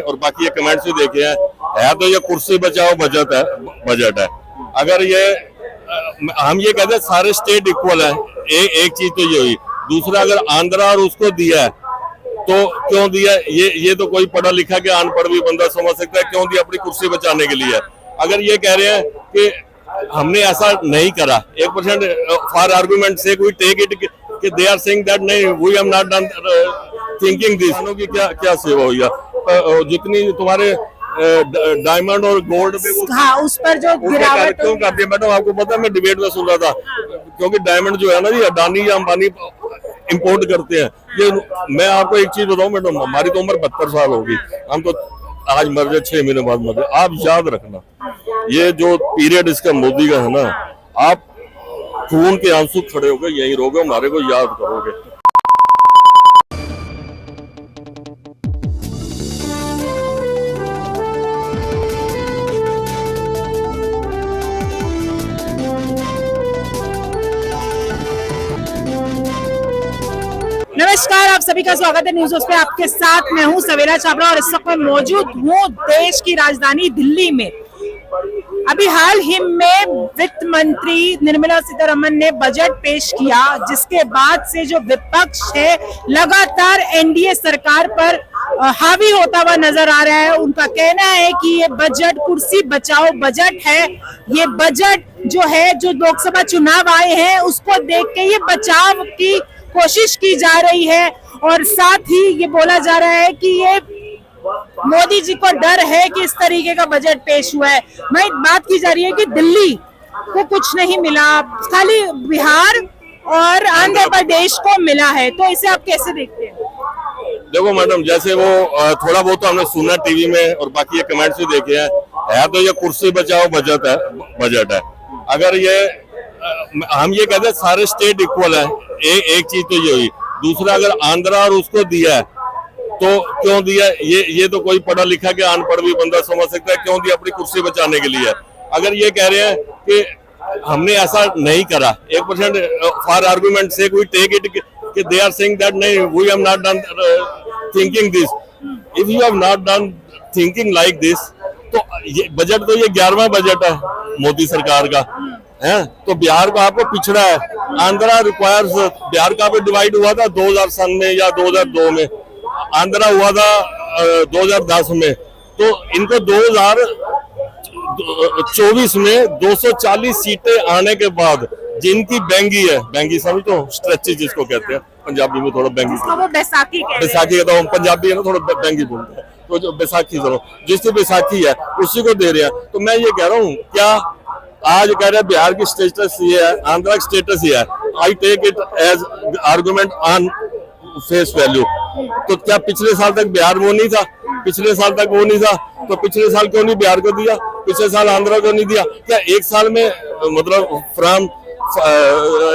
और बाकी ये कमेंट्स भी देखे है तो ये कुर्सी बचाओ बजट है। अगर ये हम ये कहते हैं सारे स्टेट इक्वल है, एक चीज तो ये हुई। दूसरा, अगर आंध्रा और उसको दिया है तो क्यों दिया, ये तो कोई पढ़ा लिखा के अनपढ़ भी बंदा समझ सकता है, क्यों दिया, अपनी कुर्सी बचाने के लिए। अगर ये कह रहे हैं कि हमने ऐसा नहीं करा, 1% फॉर आर्गुमेंट से कोई टेक इट कि दे आर सेइंग दैट नहीं we have not done thinking this. की क्या सेवा हुई है, जितनी तुम्हारे डायमंड और गोल्ड पे हाँ, उस पर जो गिरावट क्यों करती है। मैडम आपको पता है, मैं डिबेट में सुन रहा था, क्योंकि डायमंड जो है ना जी, अडानी या अंबानी इंपोर्ट करते हैं। ये मैं आपको एक चीज बताऊं मैडम, हमारी तो उम्र 72 साल होगी, हम तो आज मर जाए 6 महीने बाद मर जाए। आप याद रखना, ये जो पीरियड इसका मोदी का है ना, आप खून के आंसू खड़े होकर यही रोगे, हमारे को याद करोगे। नमस्कार, आप सभी का स्वागत है न्यूज़ पे। आपके साथ मैं हूं सवेरा छाबड़ा और इस वक्त मैं मौजूद हूं देश की राजधानी दिल्ली में। अभी हाल ही में वित्त मंत्री निर्मला सीतारमण ने बजट पेश किया, जिसके बाद से जो विपक्ष है लगातार एनडीए सरकार पर हावी होता हुआ नजर आ रहा है। उनका कहना है कि ये बजट कुर्सी बचाओ बजट है। ये बजट जो है, जो लोकसभा चुनाव आए हैं उसको देख के ये बचाव की कोशिश की जा रही है, और साथ ही ये बोला जा रहा है कि ये मोदी जी को डर है कि इस तरीके का बजट पेश हुआ है। मैं बात की जा रही है कि दिल्ली को कुछ नहीं मिला, खाली बिहार और आंध्र प्रदेश को मिला है, तो इसे आप कैसे देखते हैं? देखो मैडम, जैसे वो थोड़ा बहुत तो हमने सुना टीवी में और बाकी ये कमेंट्स भी देखे हैं तो ये कुर्सी बचाओ बजट है। अगर ये हम ये कहते हैं सारे स्टेट इक्वल है, एक चीज तो ये हुई। दूसरा, अगर आंध्रा और उसको दिया है तो क्यों दिया, ये तो कोई पढ़ा लिखा के अनपढ़ भी बंदा समझ सकता है, क्यों दिया, अपनी कुर्सी बचाने के लिए। अगर ये कह रहे हैं कि हमने ऐसा नहीं करा, 1% फॉर आर्गुमेंट से कोई टेक इट कि दे आर सेइंग दैट नहीं we have not done thinking this. If you have not done thinking like this, तो ये बजट तो ये 11वां बजट है मोदी सरकार का है। तो बिहार को आपको पिछड़ा है। आंध्रा रिक्वायर्स, बिहार का पे डिवाइड हुआ था 2000 सन में या 2002 में, आंध्रा हुआ था 2010 में। तो इनको 2024 में 240 सीटें आने के बाद, जिनकी बैंगी है, बैंगी समझो, स्ट्रेची जिसको कहते हैं पंजाबी में, थोड़ा बैंगी, बैसाखी कहता हूँ, पंजाबी है ना, थोड़ा बैंगी बोलते हैं, तो जो बैसाखी चलो जिसकी बैसाखी है उसी को दे रहे हैं। तो मैं ये कह रहा हूँ, क्या आज कह रहे हैं बिहार की स्टेटस ये है, आंध्रा की स्टेटस ये है, I take it as argument on face value. तो क्या पिछले साल तक बिहार वो नहीं था? पिछले साल तक वो नहीं था, तो पिछले साल क्यों नहीं बिहार को दिया, पिछले साल आंध्रा को नहीं दिया? क्या एक साल में, मतलब from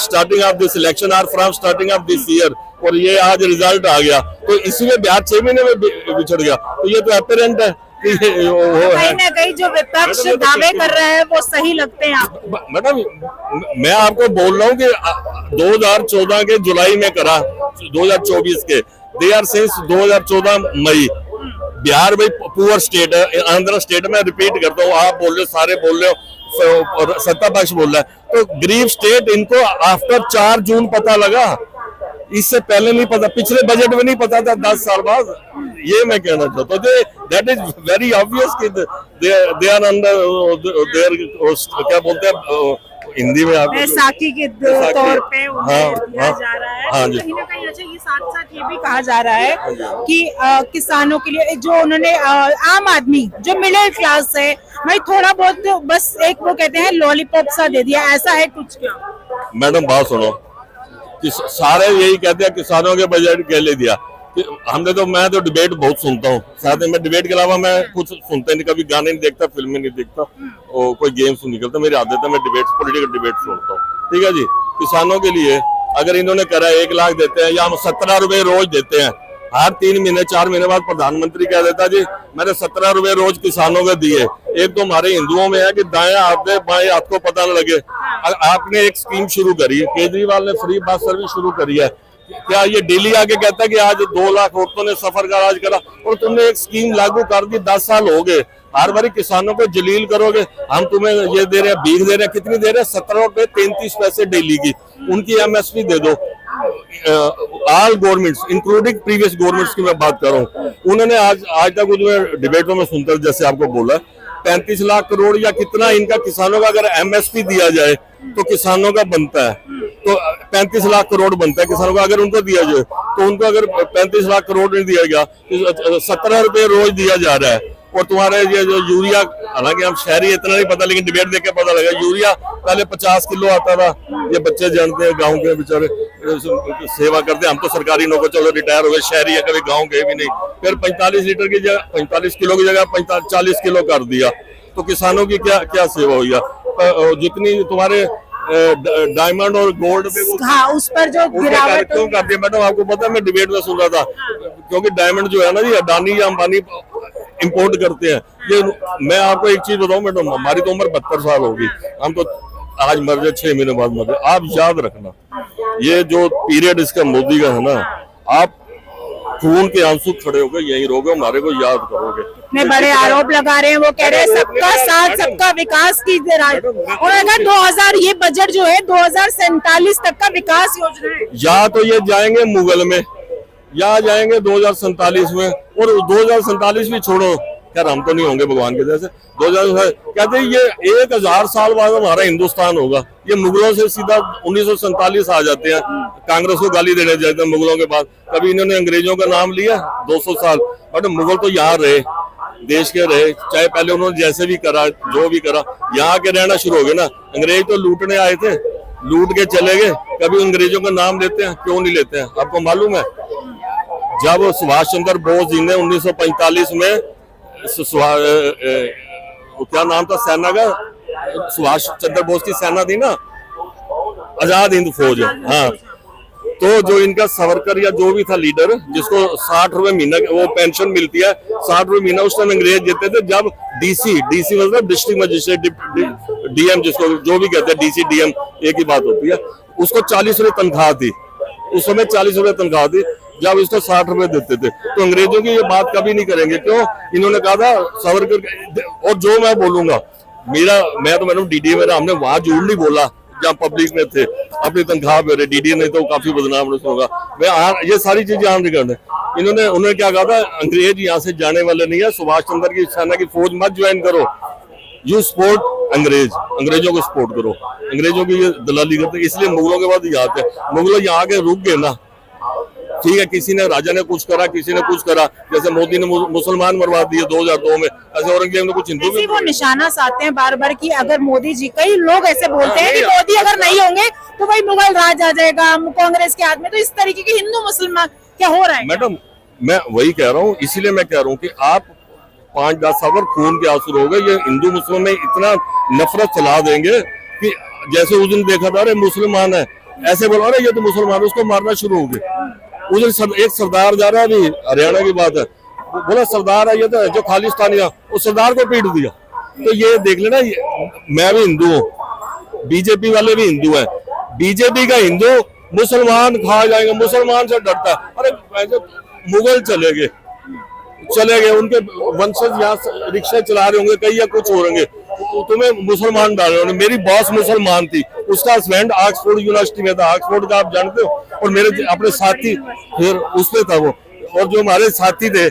starting of this election और from starting of this year, और ये आज रिजल्ट आ गया, तो इसीलिए बिहार 6 महीने में बिछड़ गया। तो ये तो अपरेंट है। कहीं ना कहीं जो विपक्ष दावे कर रहे हैं वो सही लगते हैं आपको? मैडम, मैं आपको बोल रहा हूँ कि 2014 के जुलाई में करा, 2024 के, दे आर सिंस 2014 मई। बिहार भाई पुअर स्टेट है, आंध्र स्टेट में, रिपीट करता हूँ, आप बोल रहे हो, सारे बोल रहे हो और सत्ता पक्ष बोल रहा है, तो गरीब स्टेट इनको आफ्टर 4 जून पता लगा, इससे पहले नहीं पता, पिछले बजट में नहीं पता था 10 साल बाद। ये मैं कहना चाहता हूँ, दैट इज वेरी ऑब्वियस कि दे आर अंडर देयर, क्या बोलते हैं हिंदी में, बैसाखी के तौर पे दिया जा रहा है। हाँ, कहीं ना कहीं अच्छा, ये साथ साथ ये भी कहा जा रहा है कि किसानों के लिए जो उन्होंने आम आदमी जो मिडिल क्लास है भाई, थोड़ा बहुत बस एक वो कहते हैं लॉलीपॉप सा दे दिया, ऐसा है कुछ क्या? मैडम बात सुनो, कि सारे यही कहते हैं किसानों के बजट के लिए दिया। हमने तो, मैं तो डिबेट बहुत सुनता हूँ, साथ में मैं डिबेट के अलावा मैं कुछ सुनता नहीं, कभी गाने नहीं देखता, फिल्में नहीं देखता, और कोई गेम्स नहीं खेलता, मेरी आदत है, मैं डिबेट, पॉलिटिकल डिबेट सुनता हूँ। ठीक है जी, किसानों के लिए अगर इन्होंने करा 1 लाख देते हैं, या हम 17 रुपए रोज देते हैं, हर 3 महीने 4 महीने बाद प्रधानमंत्री कह देता जी मैंने 17 रुपए रोज किसानों को दिए। एक तो हमारे हिंदुओं में है कि दाएं हाथ दे बाएं हाथ को पता न लगे। आपने एक स्कीम शुरू करी है, केजरीवाल ने फ्री बस सर्विस शुरू करी है, क्या ये दिल्ली आके कहता है कि आज 2 लाख औरतों ने सफर का राज करा, और तुमने एक स्कीम लागू कर दी, 10 साल हो गए, हर बारी किसानों को जलील करोगे। हम तुम्हें ये दे रहे हैं, भीख दे रहे हैं, कितनी दे रहे हैं? 17 रुपए 33 पैसे डेली की, उनकी MSP दे दो। All governments including previous governments की मैं बात कर रहा हूँ, उन्होंने आज तक उसमें डिबेटों में सुनता जैसे आपको बोला 35 लाख करोड़ या कितना इनका किसानों का अगर MSP दिया जाए तो किसानों का बनता है, तो 35 लाख करोड़ बनता है किसानों का। अगर उनको दिया जाए तो उनको अगर 35 लाख करोड़ नहीं दिया गया, 17 रुपए रोज दिया जा रहा है। और तुम्हारे ये जो यूरिया, हालांकि हम शहरी इतना नहीं पता, लेकिन डिबेट देख के पता लगा यूरिया पहले 50 किलो आता था। ये बच्चे जानते हैं, गांव के बेचारे सेवा करते हैं, हम तो सरकारी नौकर, चलो रिटायर हो गए, शहरी है, कभी गांव गए भी नहीं। फिर 45 लीटर की जगह 45 किलो की जगह 40 किलो कर दिया, तो किसानों की क्या क्या सेवा हुई है? जितनी तुम्हारे डायमंड और गोल्ड पे वो हाँ, उस पर जो गिरावट क्यों करती है मैडम? आपको पता है, मैं डिबेट में सुन रहा था, क्योंकि डायमंड जो है ना, ये अडानी या अंबानी इंपोर्ट करते हैं। ये मैं आपको एक चीज बताऊं मैडम, हमारी तो उम्र 72 साल होगी, हम तो आज मर जाए 6 महीने बाद मर जाए। आप याद रखना, ये जो पीरियड इसका मोदी का है ना, आप खून के आंसू खड़े होकर यही रोगे, हमारे को याद करोगे। में बड़े आरोप लगा रहे हैं, वो कह रहे हैं सबका साथ सबका विकास की राज, और अगर 2000 ये बजट जो है 2047 तक का विकास योजना है। या तो ये जाएंगे मुगल में, या जाएंगे 2047 में, और 2047 भी छोड़ो, यार हम तो नहीं होंगे भगवान के जैसे। 2000 कहते हैं ये 1000 साल बाद हमारा हिंदुस्तान होगा। ये मुगलों से सीधा 1947 आ जाते हैं, कांग्रेस को गाली देने जाते हैं मुगलों के बाद। कभी इन्होंने अंग्रेजों का नाम लिया 200 साल, बट मुगल तो यहाँ रहे, देश के रहे, चाहे पहले उन्होंने जैसे भी करा, जो भी करा, यहाँ के रहना शुरू हो गए ना। अंग्रेज तो लूटने आए थे, लूट के चले गए, कभी अंग्रेजों का नाम लेते हैं? क्यों नहीं लेते हैं? आपको मालूम है, जब सुभाष चंद्र बोस जी ने 1945 में क्या नाम था सेना का, सुभाष चंद्र बोस की सेना थी ना, आजाद हिंद फौज, हाँ, तो जो इनका सावरकर या जो भी था लीडर, जिसको 60 रुपए महीना वो पेंशन मिलती है, 60 रुपए महीना उस टाइम अंग्रेज देते थे। जब डीसी मतलब डिस्ट्रिक्ट मजिस्ट्रेट, DM जिसको जो भी कहते हैं, DC DM एक ही बात होती है, उसको 40 रुपए तनख्वाह थी, उस समय 40 रुपए तनख्वाह थी, जब इसको 60 रुपए देते थे। तो अंग्रेजों की ये बात कभी नहीं करेंगे, क्यों? इन्होंने कहा था सावरकर, और जो मैं बोलूंगा मैं तो मैडम DDA में, हमने वहां झूठ नहीं बोला जहाँ पब्लिक में थे, अपनी तनख्वाह पे रहे। DDA नहीं तो काफी बदनाम होगा। मैं ये सारी चीजें आम रिकॉर्ड है। उन्होंने क्या कहा था, अंग्रेज यहाँ से जाने वाले नहीं है, सुभाष चंद्र की सेना की फौज मत ज्वाइन करो, यू सपोर्ट अंग्रेजों को सपोर्ट करो। अंग्रेजों की ये दलाली करते, इसलिए मुगलों के बाद यहाँ आते। मुगलों यहाँ के रुक गए ना, ठीक है, किसी ने राजा ने कुछ करा, किसी ने कुछ करा, जैसे मोदी ने मुसलमान मरवा दिए 2002 में, ऐसे औरंगजेब ने कुछ हिंदू भी। वो निशाना साधते हैं बार बार कि अगर मोदी जी, कई लोग ऐसे बोलते हैं कि मोदी अगर नहीं होंगे तो वही मुगल राज आ जाएगा कांग्रेस के हाथ में। तो इस तरीके के हिंदू मुसलमान क्या हो रहा है? मैडम मैं वही कह रहा हूँ, इसीलिए मैं कह रहा हूँ कि आप 5-10 साल खून के आंसू हो गए, ये हिंदू मुस्लिम में इतना नफरत चला देंगे कि जैसे उस दिन देखा था, अरे मुसलमान है, ऐसे बोला, अरे ये तो मुसलमान, उसको मारना शुरू हो गए। उस दिन एक सरदार जा रहा है, अभी हरियाणा की बात है, बोला सरदार है ये तो जो खालिस्तानी है, उस सरदार को पीट दिया। तो ये देख लेना, मैं भी हिंदू हूँ, बीजेपी वाले भी हिंदू हैं, बीजेपी का हिंदू मुसलमान खा जाएंगे, मुसलमान से डरता है। अरे मुगल चले गए, उनके वंशज यहाँ रिक्शा चला रहे होंगे कई, या कुछ हो रहे, तुम्हें मुसलमान डाल रहे होंगे। मेरी बॉस मुसलमान थी, उसका हस्बैंड ऑक्सफोर्ड यूनिवर्सिटी में था, ऑक्सफोर्ड का आप जानते हो, और मेरे अपने साथी फिर उसमें था वो, और जो हमारे साथी थे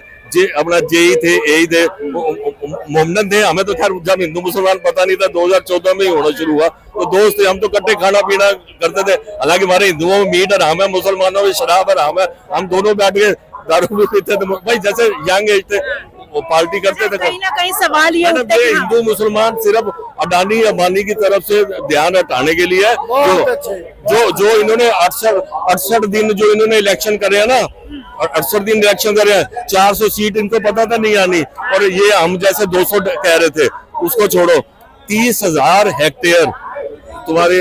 अपना जेई थे, एई थे, मोहम्मदन थे। हमें तो खैर जब हिंदू मुसलमान पता नहीं था, 2014 में ही होना शुरू हुआ, तो दोस्त थे, हम तो इकट्ठे खाना पीना करते थे। हालांकि हमारे हिंदुओं में मीट हराम है, मुसलमानों में शराब हराम है, हम दोनों बैठ के दारू भी पीते थे भाई, जैसे यंग एज थे वो पार्टी करते थे। कहीं ना कहीं सवाल ये उठता है कि हिंदू मुसलमान सिर्फ अडानी अंबानी की तरफ से ध्यान हटाने के लिए जो इन्होंने 68 दिन जो इन्होंने इलेक्शन करे है ना, 68 दिन इलेक्शन करे हैं, 400 सीट इनको पता था नहीं आनी, और ये हम जैसे 200 कह रहे थे, उसको छोड़ो। 30,000 हेक्टेयर तुम्हारे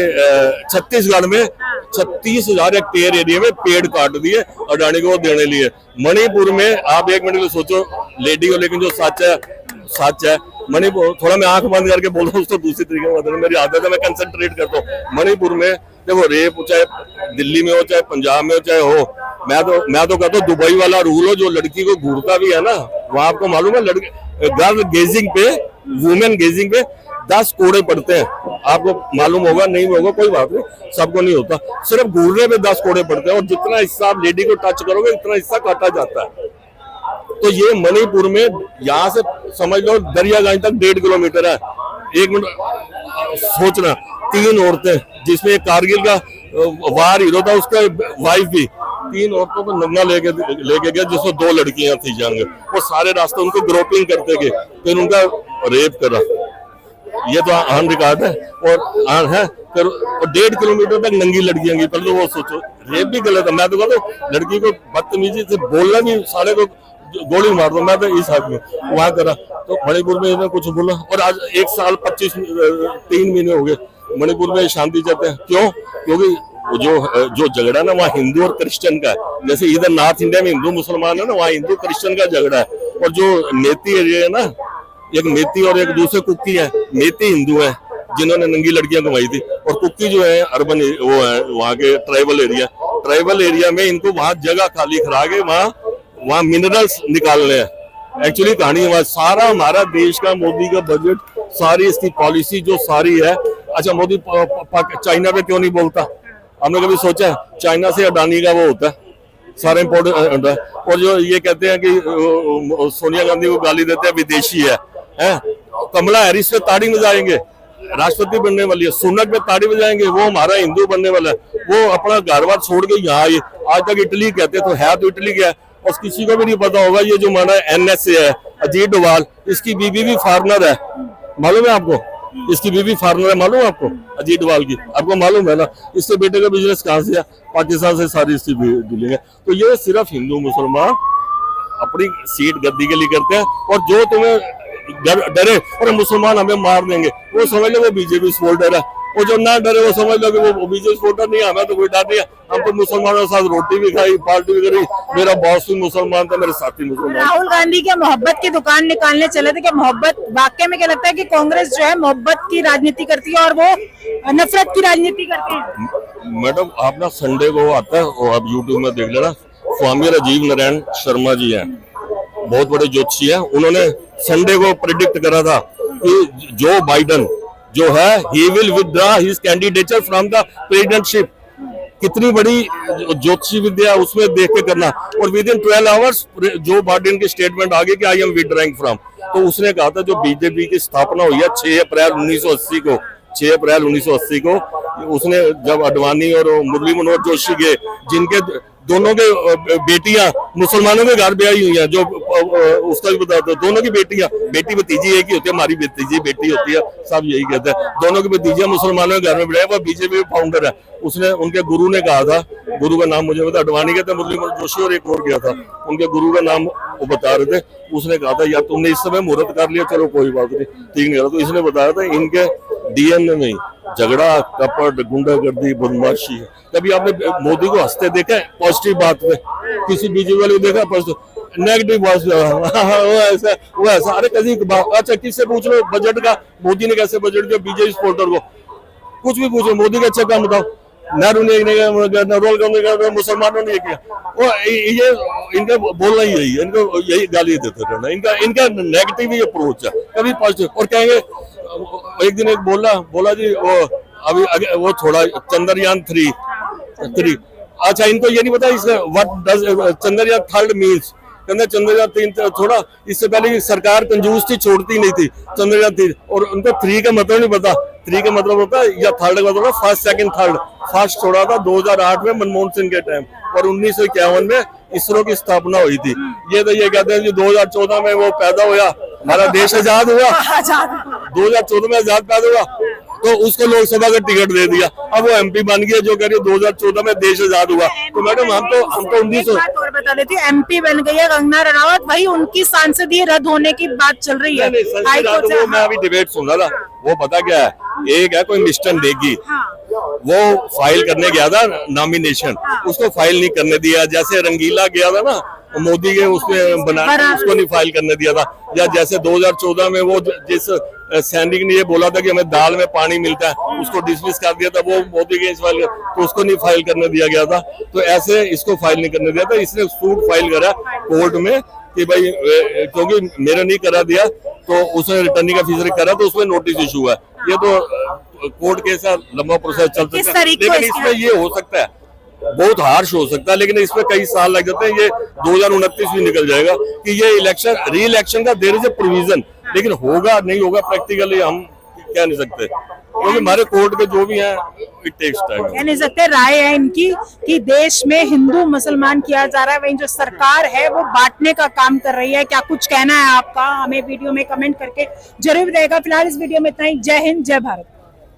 छत्तीसगढ़ में 36,000 हेक्टेयर एरिया में पेड़ काट दिए अडानी को देने लिए। मणिपुर में आप एक मिनट सोचो लेडी हो, लेकिन जो सच है मणिपुर, थोड़ा मैं आंख बंद करके बोल रहा हूँ, उसको दूसरी तरीके से, मेरी आदत है, मैं कंसंट्रेट करता हूँ। मणिपुर में देखो रेप चाहे दिल्ली में हो चाहे पंजाब में हो चाहे हो, मैं तो कहता हूँ दुबई वाला रूल हो, जो लड़की को घूरता भी है ना, वहां आपको मालूम है लड़के गर्ल गेजिंग पे, वुमेन गेजिंग पे 10 कोड़े पड़ते हैं। आपको मालूम होगा, नहीं होगा कोई बात नहीं, सबको नहीं होता, सिर्फ घूरने पे 10 कोड़े पड़ते हैं, और जितना हिस्सा आप लेडी को टच करोगे उतना हिस्सा काटा जाता है। तो ये मणिपुर में यहाँ से समझ लो दरियागंज तक 1.5 किलोमीटर है। एक मिनट सोचना, 3 औरतें, जिसमें एक कारगिल का वार हीरो था, उसका वाइफ भी, 3 औरतों को नंगा लेके गया, जिसमें 2 लड़कियां थी जंग, वो सारे रास्ते उनको ग्रोपिंग करते गए, फिर उनका रेप करा। ये तो ऑन रिकॉर्ड है, और है फिर 1.5 किलोमीटर तक नंगी लड़कियां गई। पहले वो सोचो, रेप भी गलत है। मैं तो कहता हूँ लड़की को बदतमीजी से बोलना भी, सारे को गोली मार दो। मैं तो इस हाथ में वहां करा, तो मणिपुर में इन्होंने कुछ बोला, और आज 1 साल 3 महीने हो गए मणिपुर में शांति चाहते हैं। क्यों? क्योंकि जो झगड़ा ना वहाँ हिंदू और क्रिश्चियन का है। जैसे इधर नॉर्थ इंडिया में हिंदू मुसलमान है ना, वहाँ हिंदू क्रिश्चियन का झगड़ा है। और जो नेती एरिया है ना, एक मेती और एक दूसरे कुक्की है। मेती हिंदू है जिन्होंने नंगी लड़कियां कमाई थी, और कुक्की जो है अर्बन वो है, वहाँ के ट्राइबल एरिया में इनको वहाँ जगह खाली करा के वहाँ मिनरल्स निकालने हैं। एक्चुअली कहानी है, सारा हमारा देश का मोदी का बजट, सारी इसकी पॉलिसी जो सारी है। अच्छा, मोदी चाइना पे क्यों नहीं बोलता? हमने कभी सोचा? चाइना से अडानी का वो होता है सारा इम्पोर्टेंट। और जो ये कहते हैं कि सोनिया गांधी को गाली देते हैं विदेशी है, कमला हैरिस पे ताड़ी बजाएंगे, राष्ट्रपति बनने वाली है। सुनक पे ताड़ी बजाएंगे, वो हमारा हिंदू बनने वाला है। वो अपना घर बार छोड़ के यहाँ आए। आज तक इटली कहते तो है, तो इटली क्या है, और किसी को भी नहीं पता होगा। ये जो माना NSA है, अजीत डोभाल, इसकी बीबी भी फॉरनर है, मालूम है आपको? इसकी बीबी फॉरनर है, मालूम है आपको? अजीत डोभाल की, आपको मालूम है ना? इसके बेटे का बिजनेस कहाँ से है? पाकिस्तान से सारी इसकी डीलिंग है। तो ये सिर्फ हिंदू मुसलमान अपनी सीट गद्दी के लिए करते हैं, और जो तुम्हें डरे और मुसलमान हमें मार देंगे, वो समझ लो वो बीजेपी सपोर्टर है। वो जो ना डरे वो समझ लो कि वो बीजेपी सपोर्टर नहीं है। हमें तो कोई डर नहीं है, हम तो मुसलमानों के साथ रोटी भी खाई, पार्टी भी करी, मेरा बॉस भी मुसलमान था, मेरे साथी मुसलमान। राहुल गांधी क्या मोहब्बत की दुकान निकालने चले थे? क्या मोहब्बत वाकई में, क्या लगता है कि कांग्रेस जो है मोहब्बत की राजनीति करती है और वो नफरत की राजनीति करती है? मैडम, आप ना संडे को आता है, और आप यूट्यूब में देख लेना, स्वामी राजीव नारायण शर्मा जी हैं, बहुत बड़े ज्योतिषी हैं। उन्होंने संडे को प्रेडिक्ट करा था कि जो बाइडन जो है, he will withdraw his candidature from the presidentship. कितनी बड़ी ज्योतिषी विद्या उसमें देख के करना, और विद इन 12 आवर्स जो बाइडन की स्टेटमेंट आ गई कि आई एम विथड्रॉइंग फ्रॉम। तो उसने कहा था जो बीजेपी की स्थापना हुई है 6 अप्रैल 1980 को, 6 अप्रैल 1980 को, उसने जब अडवाणी और मुरली मनोहर जोशी के, जिनके दोनों के बेटियां मुसलमानों के घर ब्याही हुई हैं, जो उसका भी बता दो, दोनों की बेटियां, बेटी भतीजी एक ही होती है, हमारी भतीजी बेटी होती है, सब यही कहते हैं। दोनों की भतीजियां मुसलमानों के घर में ब्याही, वो बीजेपी फाउंडर है। उसने, उनके गुरु ने कहा था, गुरु का नाम मुझे बता, अडवाणी के थे, मुरली मनोहर जोशी और एक और गया था, उनके गुरु का नाम वो बता रहे थे। उसने कहा था, या तुमने इस समय मुहूर्त कर लिया, चलो कोई बात नहीं, ठीक नहीं। तो इसने बताया था इनके DNA में झगड़ा, कपट, गुंडागर्दी, बदमाशी। कभी आपने मोदी को हंसते देखा है पॉजिटिव बात पे? किसी बीजेपी वाले को देखा पॉजिटिव? नेगेटिव बात वो ऐसा। अरे कभी अच्छा किससे पूछ लो बजट का, मोदी ने कैसे बजट दिया बीजेपी सपोर्टर को, कुछ भी पूछो, मोदी का अच्छा काम बताओ। नेहरू ने किया, मुसलमानों ने किया। वो ये इनका बोलना ही यही है, इनको यही गाली देते रहना, इनका नेगेटिव ही अप्रोच है, कभी पॉजिटिव। और कहेंगे, एक दिन एक बोला जी वो अभी वो थोड़ा चंद्रयान 3। अच्छा, इनको ये नहीं पता इसका व्हाट डज चंद्रयान 3 मीन्स। कहते चंद्रयान 3 थोड़ा, इससे पहले की सरकार कंजूस थी, छोड़ती नहीं थी चंद्रयान 3, और उनको 3 का मतलब नहीं पता। 3 का मतलब होता है, या 3rd का मतलब फर्स्ट, सेकंड, थर्ड। फर्स्ट छोड़ा था 2008 में मनमोहन सिंह के टाइम, और 1951 में इसरो की स्थापना हुई थी। ये तो ये कहते हैं कि 2014 में वो पैदा हुआ, हमारा देश आजाद हुआ, 2014 में आजाद पैदा हुआ, तो उसको लोकसभा का टिकट दे दिया। अब वो MP बन गया, जो कह रही है 2014 में देश आजाद हुआ। तो मैडम हम तो 1900 और बता देती हूँ, MP बन गई है कंगना रनावत, वही उनकी सांसदीय रद्द होने की बात चल रही है। वो मैं अभी डिबेट सुन रहा था, वो पता क्या है, एक है कोई मिस्टर नेगी, वो फाइल करने गया था नॉमिनेशन, उसको फाइल नहीं करने दिया। जैसे रंगीला गया था ना, मोदी के उसमें बना उसको नहीं फाइल करने दिया था, या जैसे 2014 में वो जिस सैनिक ने ये बोला था कि हमें दाल में पानी मिलता है, उसको डिसमिस कर दिया था, वो मोदी के फाइल तो उसको नहीं फाइल करने दिया गया था। तो ऐसे इसको फाइल नहीं करने दिया था, इसने सूट फाइल करा कोर्ट में कि भाई क्योंकि मेरा नहीं करा दिया तो उसने रिटर्निंग ऑफिसर करा तो उसमें नोटिस इशू है। ये तो कोर्ट के साथ लंबा प्रोसेस चल सकता है, लेकिन इसमें ये हो सकता है बहुत हार्श हो सकता है, लेकिन इसमें कई साल लग जाते हैं। ये 2029 भी निकल जाएगा कि ये इलेक्शन री इलेक्शन का देयर इज ए प्रोविजन, लेकिन होगा नहीं होगा प्रैक्टिकली हम कह नहीं सकते, क्योंकि हमारे कोर्ट के जो भी हैं इट टेक्स टाइम। कह नहीं सकते, राय है इनकी कि देश में हिंदू मुसलमान किया जा रहा है, वहीं जो सरकार है वो बांटने का काम कर रही है। क्या कुछ कहना है आपका, हमें वीडियो में कमेंट करके जरूर बताइएगा। फिलहाल इस वीडियो में इतना ही। जय हिंद, जय भारत।